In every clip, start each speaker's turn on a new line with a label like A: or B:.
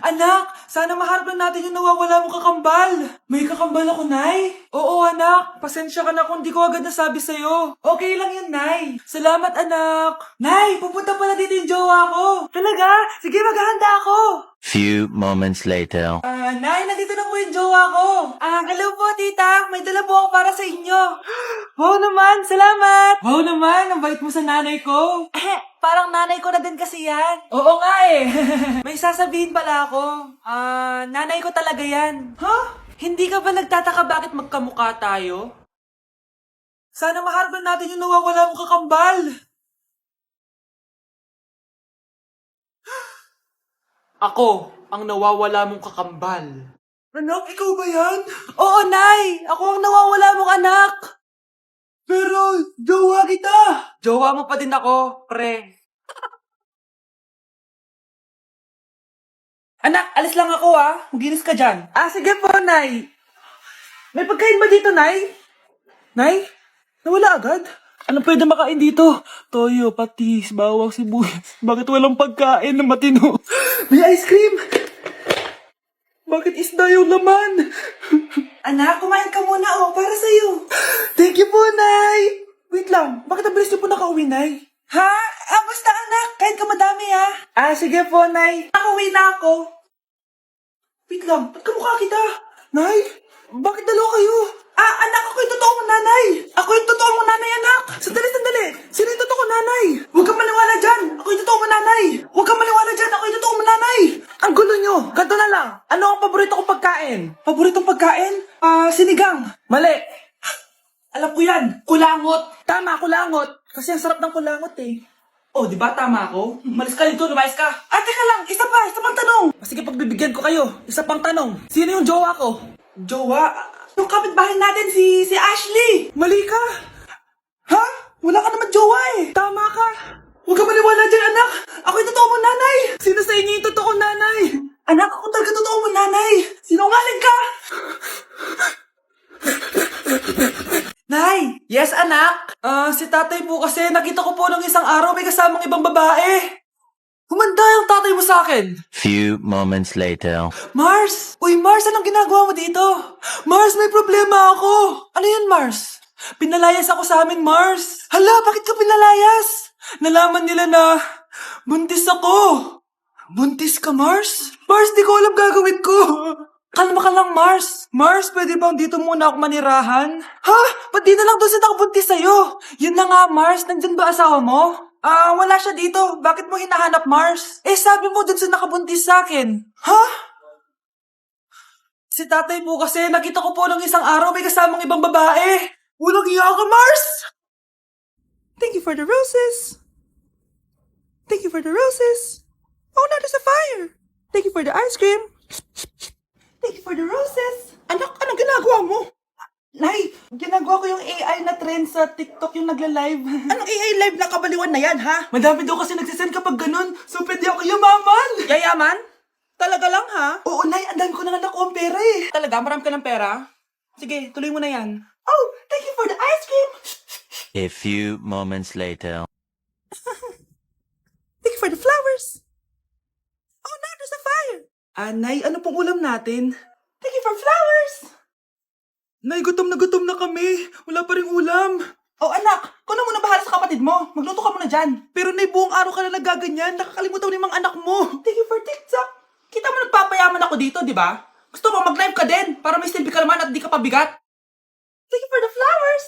A: Anak, sana maharap lang natin yung nawawala mong kakambal. May kakambal ako, Nay? Oo, anak. Pasensya ka na kung di ko agad nasabi sa'yo. Okay lang yun, Nay. Salamat, anak. Nay, pupunta pala dito yung jowa ko. Talaga? Sige, maghahanda ako.
B: Few moments later.
A: Nay, nandito na po yung jowa ko. Hello po, tita. May dala po ako para sa inyo. Wow naman, salamat. Wow naman, ang bait mo sa nanay ko. Parang nanay ko na din kasi yan. Oo nga eh. May sasabihin pala ako. Nanay ko talaga yan. Huh? Hindi ka ba nagtataka bakit magkamukha tayo? Sana maharap natin yung nawawala mong kakambal. Ako, ang nawawala mong kakambal. Anak, ikaw ba yan? Oo, Nay! Ako ang nawawala mong anak! Pero, jowa kita! Jowa mo pa din ako, pre. Anak, alis lang ako Maginis ka dyan. Sige po, Nay. May pagkain ba dito, Nay? Nay? Nawala agad? Ano pwede makain dito? Toyo, patis, bawang, sibuyas. Bakit walang pagkain na matino? May ice cream! Bakit isda yung laman? Anak, kumain ka muna para sa'yo. Thank you po, Nay! Wait lang, bakit ang bilis niyo po nakauwi, Nay? Ha? Basta anak, kain ka madami sige po, Nay. Nakauwi na ako. Wait lang, ba't kamukha kita? Nay, bakit dalawa kayo? Anak, ako yung totoo mong nanay. Ako yung totoo mong nanay, anak. Sandali. Sino yung totoo kong nanay? Huwag kang maniwala dyan. Ako yung totoo mong nanay. Huwag kang maniwala dyan. Ako yung totoo mong nanay. Ang gulo nyo. Ganto na lang. Ano ang paborito kong pagkain? Paboritong pagkain? Sinigang. Mali. Alam ko yan. Kulangot. Tama, kulangot. Kasi ang sarap ng kulangot Oh, di ba tama ako? Malis ka dito, lumayas ka. Teka lang, isa pang tanong. Sige, pagbibigyan ko kayo. Isa pang tanong. Sino yung jowa ko? Jowa? Yung kapitbahay natin, si Ashley. Mali ka. Ha? Wala ka naman jowa Tama ka. Huwag ka maniwala dyan, anak. Ako yung totoo mong nanay. Sino sa inyo yung totoo nanay? Anak, ako talaga totoo mong nanay. Sinungaling ka. Nay! Yes, anak? Si tatay po kasi nakita ko po nung isang araw may kasamang ibang babae. Humanda yung tatay mo sa akin.
B: Few moments later.
A: Mars! Uy, Mars, anong ginagawa mo dito? Mars, may problema ako. Ano yun, Mars? Pinalayas ako sa amin, Mars. Hala, bakit ka pinalayas? Nalaman nila na buntis ako. Buntis ka, Mars? Mars, di ko alam gagawin ko. Kalma ka lang, Mars. Mars, pwede bang dito muna ako manirahan? Ha? Ba't di na lang doon siya nakabuntis sa'yo? Yun na nga, Mars. Nandyan ba asawa mo? Wala siya dito. Bakit mo hinahanap, Mars? Sabi mo doon siya nakabuntis sa akin. Ha? Si tatay po kasi, nakita ko po ng isang araw may kasamang ibang babae. Walang iya ka, Mars! Thank you for the roses. Thank you for the roses. Oh, now there's a fire. Thank you for the ice cream. Thank you for the roses. Anak, anong ginagawa mo? Nay, ginagawa ko yung AI na trend sa TikTok yung nagla-live. Anong AI live na kabaliwan na yan, ha? Madami daw kasi nagsisend kapag ganun, so pwede ako yumaman. Yayaman? Talaga lang, ha? Oo, Nay, ang dami ko na nakuha ang pera Talaga? Marami ka ng pera? Sige, tuloy mo na yan. Oh, thank you for the ice cream.
B: A few moments later.
A: Thank you for the flowers. Oh, now there's a fire. Nay, ano pong ulam natin? Thank you for flowers. Nay, gutom na kami. Wala pa ring ulam. Oh, anak, kung na muna bahala sa kapatid mo. Magluto ka muna dyan. Pero Nay, buong araw ka na nagaganyan. Nakakalimutan mo ni mga anak mo. Thank you for TikTok. Kita mo nagpapayaman ako dito, di ba? Gusto mo mag-live ka din para may silbi ka naman at di ka pabigat. Thank you for the flowers.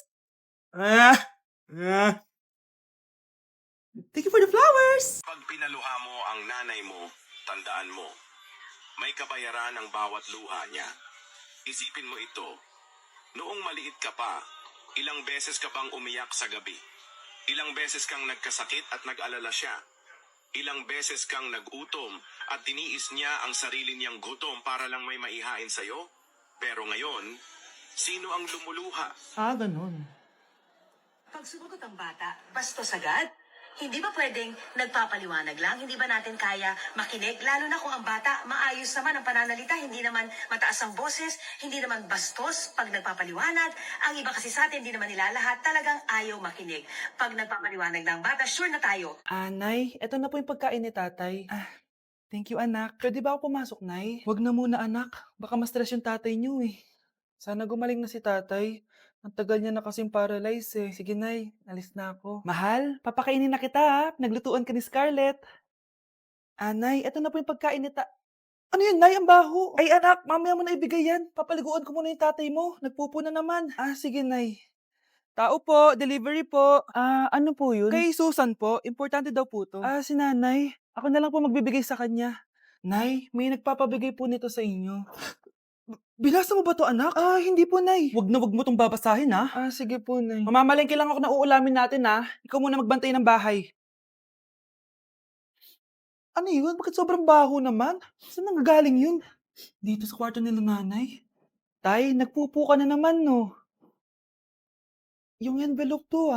A: Thank you for the flowers.
C: Pag pinaluha mo ang nanay mo, tandaan mo, may kabayaran ang bawat luha niya. Isipin mo ito, noong maliit ka pa, ilang beses ka bang umiyak sa gabi? Ilang beses kang nagkasakit at nag-alala siya? Ilang beses kang nagutom at tiniis niya ang sarili niyang gutom para lang may maihain sa'yo? Pero ngayon, sino ang lumuluha?
A: Ganun.
D: Pag sumagot ang bata, bastos agad? Hindi ba pwedeng nagpapaliwanag lang? Hindi ba natin kaya makinig? Lalo na kung ang bata maayos naman ang pananalita, hindi naman mataas ang boses, hindi naman bastos pag nagpapaliwanag. Ang iba kasi sa atin, hindi naman nila lahat talagang ayaw makinig. Pag nagpapaliwanag ng bata, sure na tayo.
A: Nay, eto na po yung pagkain ni tatay. Thank you, anak. Pwede ba ako pumasok, Nay? Wag na muna, anak. Baka ma-stress yung tatay niyo eh. Sana gumaling na si tatay. Ang tagal niya na kasing paralyzed eh. Sige, Nay. Alis na ako. Mahal, papakainin na kita ha. Naglutuan ka ni Scarlett. Nay, eto na po yung pagkain ni Ano yun, Nay? Ang baho. Ay, anak, mamaya mo na ibigay yan. Papaliguan ko muna yung tatay mo. Nagpupo na naman. Sige, Nay. Tao po, delivery po. Ano po yun? Kay Susan po, importante daw po to. Si nanay. Ako na lang po magbibigay sa kanya. Nay, may nagpapabigay po nito sa inyo. Binasa mo ba to, anak? Hindi po, Nay. Wag na wag mo tong babasahin, ha? Sige po, Nay. Mamamalengke lang ako na uulamin natin, ha? Ikaw muna magbantay ng bahay. Ano yun? Bakit sobrang baho naman? Saan nanggagaling yun? Dito sa kwarto nila nanay. Tay, nagpupo ka na naman, no? Yung envelope to,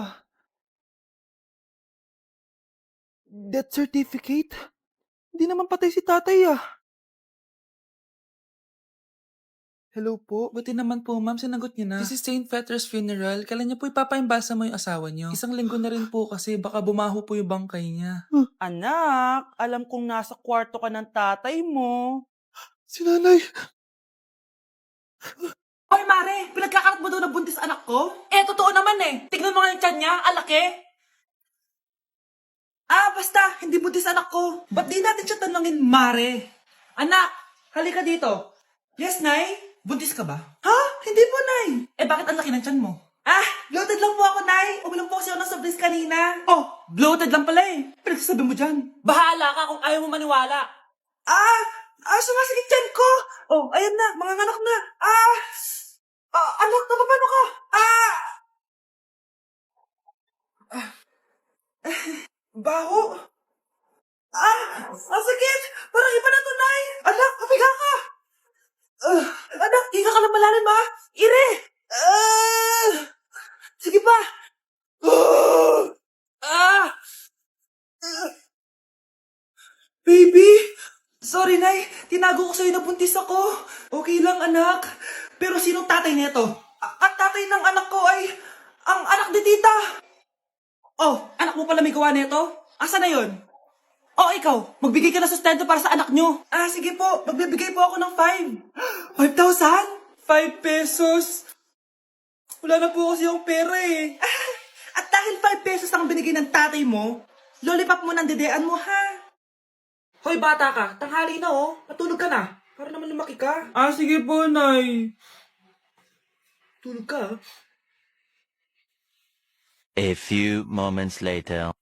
A: Death certificate? Hindi naman patay si tatay, Hello po. Buti naman po, ma'am. Sinagot niyo na. This is St. Peter's Funeral. Kailan niyo po ipapaimbasa mo yung asawa niyo? Isang linggo na rin po kasi baka bumaho po yung bangkay niya. Anak, alam kong nasa kwarto ka ng tatay mo. Si nanay. Hoy, Mare! Pinagkakarat mo daw na buntis anak ko? Totoo naman eh. Tignan mo nga yung tiyan niya. Alaki. Basta. Hindi buntis anak ko. Ba't di natin siya tanungin, Mare? Anak, halika dito. Yes, Nay? Buntis ka ba? Ha? Hindi po, Nay. Bakit ang laki ng tiyan mo? Bloated lang po ako, Nay. Uminom po kasi ako ng soft drinks kanina. Bloated lang pala eh. Pinagsasabi mo dyan. Bahala ka kung ayaw mo maniwala. Sumasigit tiyan ko. Ayan na. Mga anak na. Anak, napapano ka? Baho. Sakit. Parang iba na to, Nay. Anak, papiga ka. Anak, higa ka lang malalim, ha? Ire! Sige pa! Baby! Sorry, Nay. Tinago ko sa'yo na buntis ako. Okay lang, anak. Pero sinong tatay nito? Ang tatay ng anak ko ay ang anak ni tita. Anak mo pala may gawa nito? Asa na yon? Ikaw, magbigay ka na sustento para sa anak nyo. Sige po, magbibigay po ako ng 5,000? 5 pesos? Wala na po kasi yung pera eh. At dahil 5 pesos ang binigay ng tatay mo, lollipop mo ng dedean mo, ha? Hoy, bata ka, tanghali na Matulog ka na. Para naman lumaki ka. Sige po, Nay. Tulog ka,
B: A few moments later.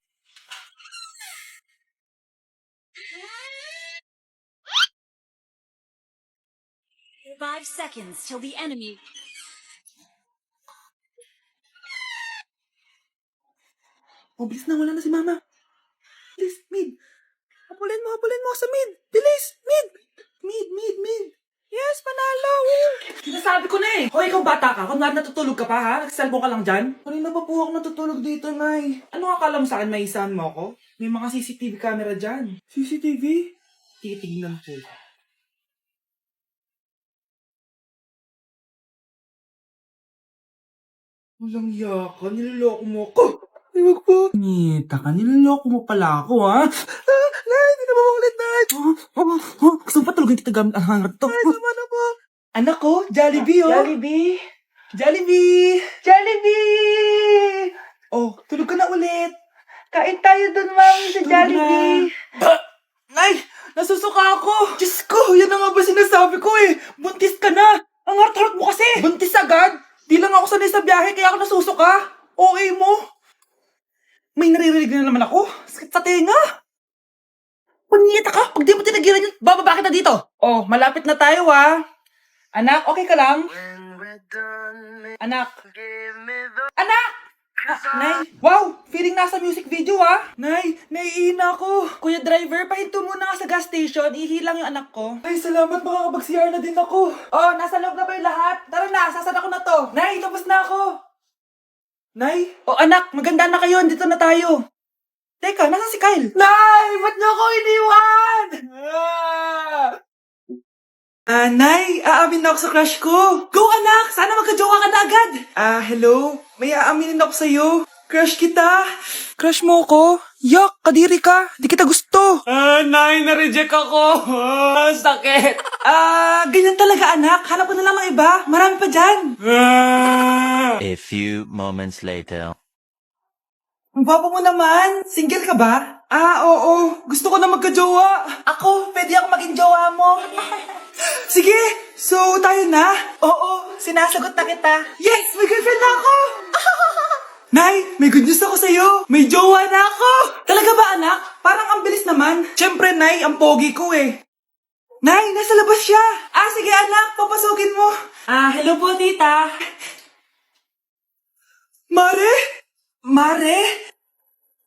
E: 5 seconds till the enemy.
A: Bilis na, wala na si Mama. Bilis, mid. Habulin mo sa mid. Bilis, mid. Mid. Yes, panalo. Sinasabi ko na eh. Hoy, ikaw bata ka. Kung natutulog ka pa ha? Nagsalbo ka lang dyan? Kanina pa po ako natutulog dito, Nay. Ano akala mo sa akin, maisahan mo ako? May mga CCTV camera dyan. CCTV? Titignan ko. Walang yaka, niloloko mo ako. Ay, wag po. Nita ka, niloloko mo pala ako, ha? Nay, hindi na mamukulit, Nay. Gusto mo pa tulogin kita gamit ang hangar to? Ay, tama na po. Anak ko, Jollibee, Jollibee! Tulog ka na ulit. Kain tayo dun, Mami, sa Jollibee. Nay, nasusuka ako. Diyos ko, yan na nga ba sinasabi ko eh. Buntis ka na. Ang harot-harot mo kasi. Buntis agad? Di lang ako sanay sa biyahe, kaya ako nasusuka. Okay mo? May naririnig na naman ako. Sakit sa tenga. Pangita ka. Pag di mo tinagilan yun, bababa kita dito. Malapit na tayo, ha. Anak, okay ka lang? Anak. Nay. Wow, feeling nasa music video, ha. Nay, naiihina ako. Kuya driver, pahinto muna nga sa gas station. Ihilang yung anak ko. Ay, salamat. Makakapag-CR na din ako. Nasa loob na ba yung lahat? Tara na, sasada ko na to. Nay, tapos na ako. Nay? Anak, maganda na kayo. Dito na tayo. Teka, nasa si Kyle? Nay, ba't niyo ako iniwan? Nay, aamin na ako sa crush ko. Go, anak! Sana magka-joke ka na agad. Hello? May aaminin ako sa'yo. Crush kita. Crush mo ko? Yak, kadiri ka. Di kita gusto. Nay, na-reject ako. Sakit. Ganyan talaga anak. Hanap ko na lang ng iba. Marami pa dyan.
B: A few moments later.
A: Ang gwapo mo naman. Single ka ba? Oo. Gusto ko na magka-jowa. Ako, pwede ako maging jowa mo. Sige, so tayo na? Oo, sinasagot na kita. Yes, may girlfriend na ako. Nay, may good news ako sa'yo. May jowa na ako. Talaga ba anak? Parang ang bilis naman. Siyempre, Nay, ang pogi ko eh. Nay, nasa labas siya. Sige anak, papasukin mo. Hello po tita. Mare? Mare?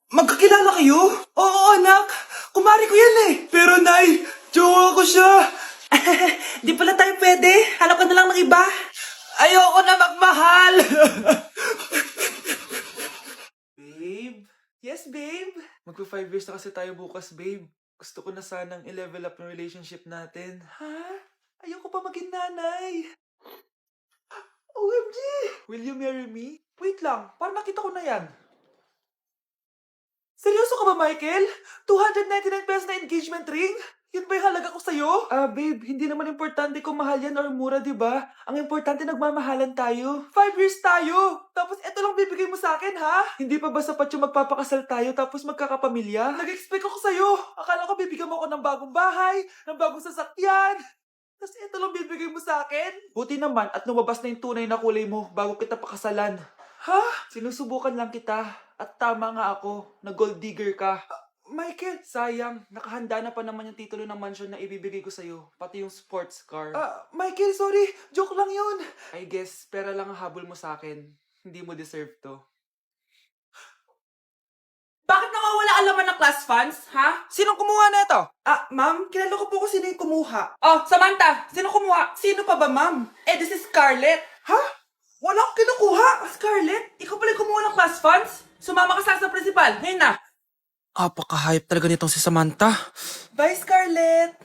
A: Magkakilala kayo? Oo, anak. Kumari ko yan eh. Pero, Nay, jowa ko siya. Di pala tayo pwede. Hanap ka na lang ng iba. Ayoko na magmahal. Babe? Yes, babe? Magpa 5 years na kasi tayo bukas, babe. Gusto ko na sanang i-level up yung relationship natin. Ha? Ayoko pa maging nanay. OMG! Will you marry me? Wait lang, parang nakita ko na yan. Seryoso ka ba, Michael? 299 pesos na engagement ring? Yun ba yung halaga ko sa'yo? Babe, hindi naman importante kung mahal yan or mura, di ba? Ang importante, nagmamahalan tayo. 5 years tayo! Tapos eto lang bibigay mo sa akin, ha? Hindi pa ba sapat yung magpapakasal tayo tapos magkakapamilya? Nag-expect ako sa'yo. Akala ko bibigyan mo ako ng bagong bahay, ng bagong sasakyan. Tapos eto lang bibigay mo sa akin. Buti naman at lumabas na yung tunay na kulay mo bago kita pakasalan. Ha? Sinusubukan lang kita. At tama nga ako, na gold digger ka. Michael, sayang. Nakahanda na pa naman yung titulo ng mansion na ibibigay ko sa'yo. Pati yung sports car. Michael, sorry. Joke lang yun. I guess, pera lang ang habol mo sa akin. Hindi mo deserve to. Bakit nawawala ang laman ng class funds, ha? Sinong kumuha na ito? Ma'am, kilala ko po kung sino yung kumuha. Oh, Samantha, sino kumuha? Sino pa ba, ma'am? This is Scarlett. Ha? Wala akong kinukuha. Scarlett, ikaw pala yung kumuha ng class funds? Sumama ka sa principal. Ngayon na. Apaka-hype talaga nitong si Samantha. Bye, Scarlett!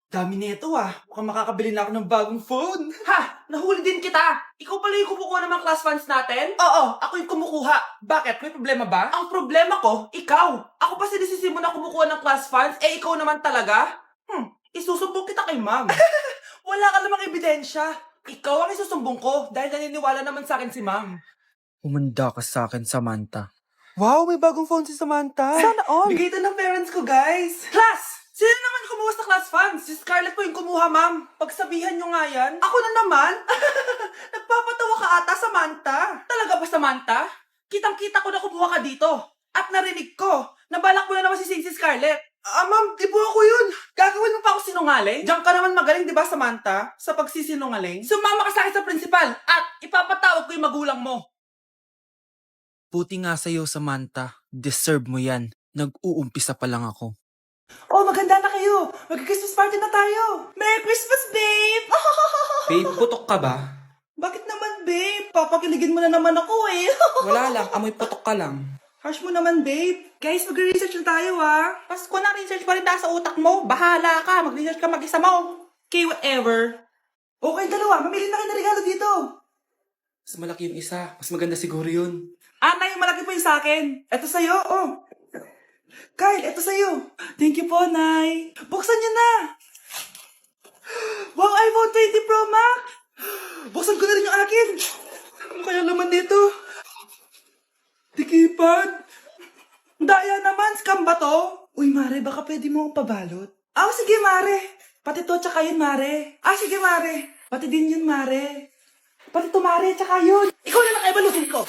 A: Dami nito Mukhang makakabili na ako ng bagong phone. Ha! Nahuli din kita! Ikaw pala yung kumukuha ng mga class funds natin? Oo, ako yung kumukuha. Bakit? May problema ba? Ang problema ko, ikaw. Ako pa sinisisi mo na kumukuha ng class funds, ikaw naman talaga? Isusumbong kita kay ma'am. Wala ka namang ebidensya. Ikaw ang isusumbong ko dahil naniniwala naman sa akin si ma'am.
E: Umanda ka sa akin, Samantha.
A: Wow, may bagong phone si Samantha. Sana all. Bigay ito ng parents ko, guys. Class! Sino naman kumuha sa class funds? Si Scarlett po yung kumuha, ma'am. Pagsabihan nyo nga yan. Ako na naman? Nagpapatawa ka ata, Samantha. Talaga ba, Samantha? Kitang-kita ko na kumuha ka dito. At narinig ko. Nabalak mo na naman si Scarlett. Ma'am, di po ako yun. Gagawin mo pa ako sinungaling? Diyan ka naman magaling, di ba, Samantha? Sa pagsisinungaling? Sumama ka sa akin sa principal at ipapatawag ko yung magulang mo.
E: Buti nga sa'yo, Samantha. Deserve mo yan. Nag-uumpisa pa lang ako.
A: Oh, maganda na kayo. Mag-Christmas party na tayo. Merry Christmas, babe!
E: Babe, putok ka ba?
A: Bakit naman, babe? Papakiligin mo na naman ako eh.
E: Wala lang, amoy putok ka lang.
A: Harsh mo naman, babe. Guys, mag-research na tayo, Pasko na, research pa rin sa utak mo. Bahala ka. Mag-research ka mag-isa mo. Okay, whatever. Okay, dalawa. Mamili na kayo ng regalo dito.
E: Mas malaki yung isa. Mas maganda siguro yun.
A: Nay, malaki po yung sa akin. Ito sa'yo, Kyle, ito sa'yo. Thank you po, Nay. Buksan niyo na. Wow, iPhone 20 Pro Max. Buksan ko na rin yung akin. Ano kaya laman dito? Tikipad. Daya naman, scam ba to? Uy, Mare, baka pwede mo akong pabalot. Sige, Mare. Pati to, tsaka yun, Mare. Sige, Mare. Pati din yun, Mare. Pati to, Mare, tsaka yun. Ikaw na lang ay balutin ko.